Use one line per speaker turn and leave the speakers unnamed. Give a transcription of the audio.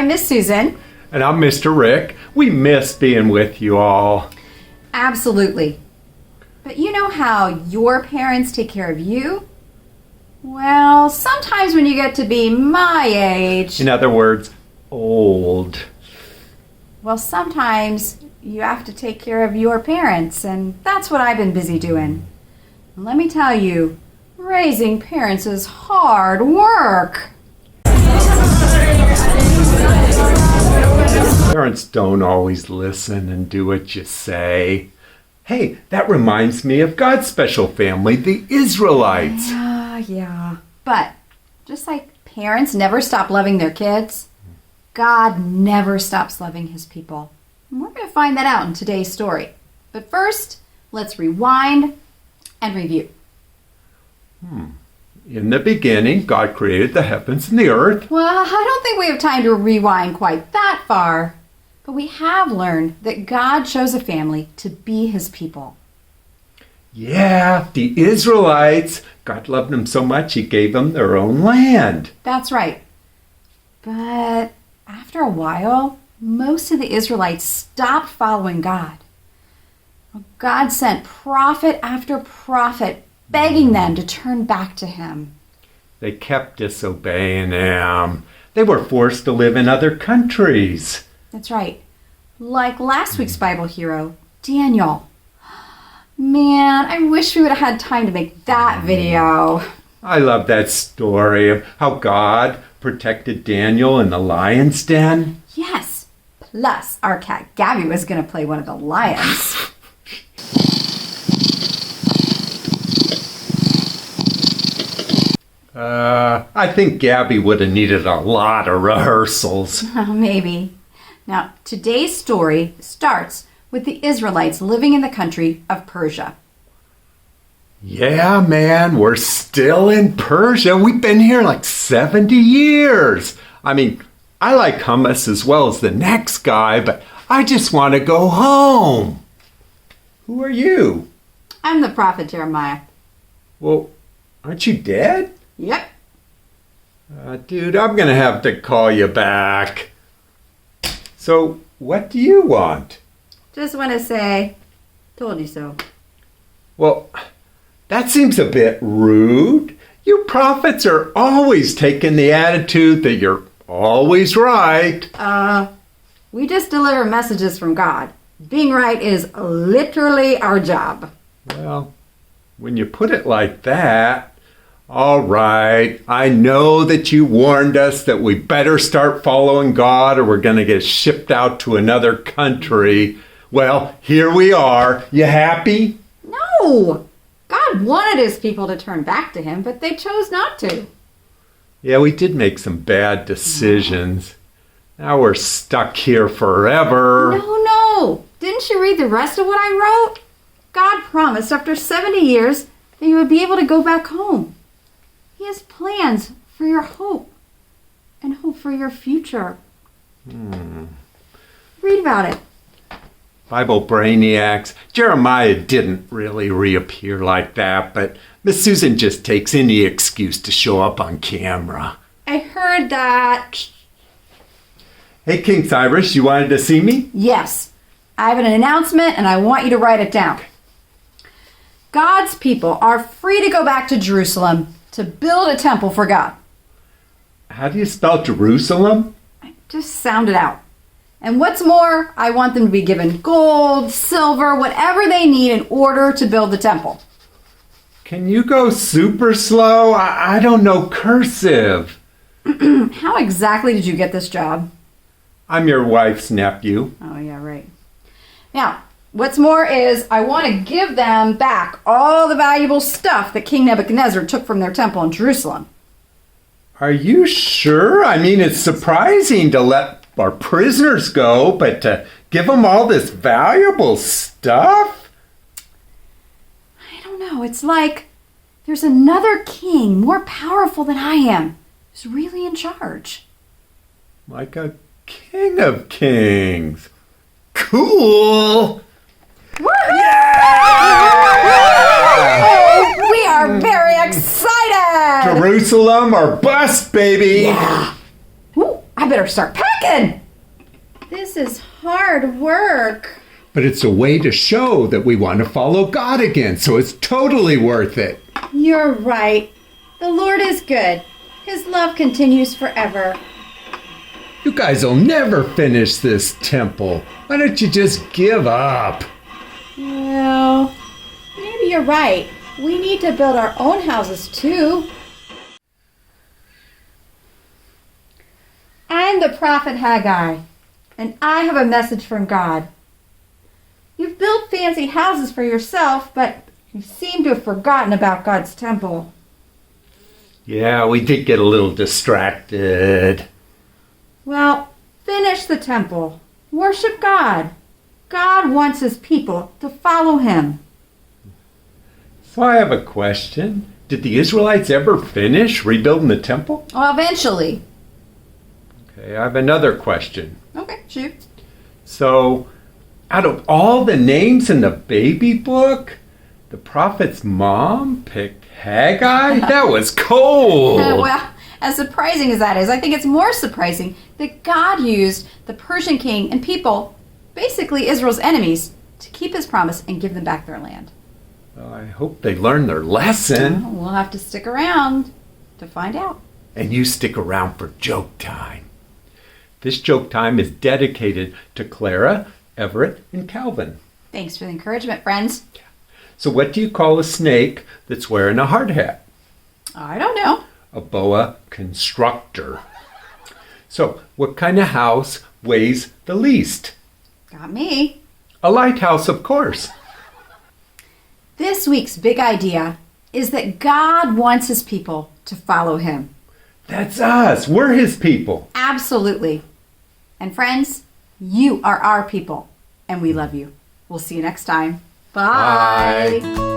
I'm Miss Susan.
And I'm Mr. Rick. We miss being with you all.
Absolutely. But you know how your parents take care of you? Well, sometimes when you get to be my age...
In other words, old.
Well, sometimes you have to take care of your parents, and that's what I've been busy doing. And let me tell you, raising parents is hard work.
Parents don't always listen and do what you say. Hey, that reminds me of God's special family, the Israelites.
Yeah. But just like parents never stop loving their kids, God never stops loving his people. And we're going to find that out in today's story. But first, let's rewind and review.
In the beginning, God created the heavens and the earth.
Well, I don't think we have time to rewind quite that far. But we have learned that God chose a family to be his people.
Yeah, the Israelites. God loved them so much, he gave them their own land.
That's right. But after a while, most of the Israelites stopped following God. God sent prophet after prophet begging them to turn back to him.
They kept disobeying him. They were forced to live in other countries.
That's right. Like last week's Bible hero, Daniel. Man, I wish we would have had time to make that video.
I love that story of how God protected Daniel in the lion's den.
Yes. Plus, our cat Gabby was going to play one of the lions.
I think Gabby would have needed a lot of rehearsals.
Maybe. Now, today's story starts with the Israelites living in the country of Persia.
Yeah, man, we're still in Persia. We've been here like 70 years. I mean, I like hummus as well as the next guy, but I just want to go home. Who are you?
I'm the prophet Jeremiah.
Well, aren't you dead?
Yep.
Dude, I'm going to have to call you back. So, what do you want?
Just want to say, told you so.
Well, that seems a bit rude. You prophets are always taking the attitude that you're always right.
We just deliver messages from God. Being right is literally our job.
Well, when you put it like that, all right, I know that you warned us that we better start following God or we're going to get shipped out to another country. Well, here we are. You happy?
No! God wanted his people to turn back to him, but they chose not to.
Yeah, we did make some bad decisions. Now we're stuck here forever.
No. Didn't you read the rest of what I wrote? God promised after 70 years that you would be able to go back home. He has plans for your hope and hope for your future. Read about it.
Bible brainiacs. Jeremiah didn't really reappear like that, but Miss Susan just takes any excuse to show up on camera.
I heard that.
Hey, King Cyrus, you wanted to see me?
Yes. I have an announcement and I want you to write it down. God's people are free to go back to Jerusalem to build a temple for God.
How do you spell Jerusalem?
Just sound it out. And what's more, I want them to be given gold, silver, whatever they need in order to build the temple.
Can you go super slow? I don't know cursive.
How exactly did you get this job?
I'm your wife's nephew.
Oh, yeah, right. Now, what's more is I want to give them back all the valuable stuff that King Nebuchadnezzar took from their temple in Jerusalem.
Are you sure? I mean, it's surprising to let our prisoners go, but to give them all this valuable stuff?
I don't know. It's like there's another king more powerful than I am who's really in charge.
Like a king of kings. Cool!
Oh, we are very excited!
Jerusalem or bust, baby!
Yeah. Ooh, I better start packing. cooking. This is hard work.
But it's a way to show that we want to follow God again, so it's totally worth it.
You're right. The Lord is good. His love continues forever.
You guys will never finish this temple. Why don't you just give up?
Well, maybe you're right. We need to build our own houses too. I'm the prophet Haggai, and I have a message from God. You've built fancy houses for yourself, but you seem to have forgotten about God's temple.
Yeah, we did get a little distracted.
Well, finish the temple. Worship God. God wants his people to follow him.
So I have a question. Did the Israelites ever finish rebuilding the temple?
Well, eventually.
Okay, I have another question.
Okay, shoot.
So, out of all the names in the baby book, the prophet's mom picked Haggai? That was cold.
Well, as surprising as that is, I think it's more surprising that God used the Persian king and people, basically Israel's enemies, to keep his promise and give them back their land.
Well, I hope they learned their lesson.
Well, we'll have to stick around to find out.
And you stick around for joke time. This joke time is dedicated to Clara, Everett, and Calvin.
Thanks for the encouragement, friends.
So what do you call a snake that's wearing a hard hat?
I don't know.
A boa constrictor. So what kind of house weighs the least?
Got me.
A lighthouse, of course.
This week's big idea is that God wants his people to follow him.
That's us. We're his people.
Absolutely. And friends, you are our people, and we love you. We'll see you next time. Bye.
Bye.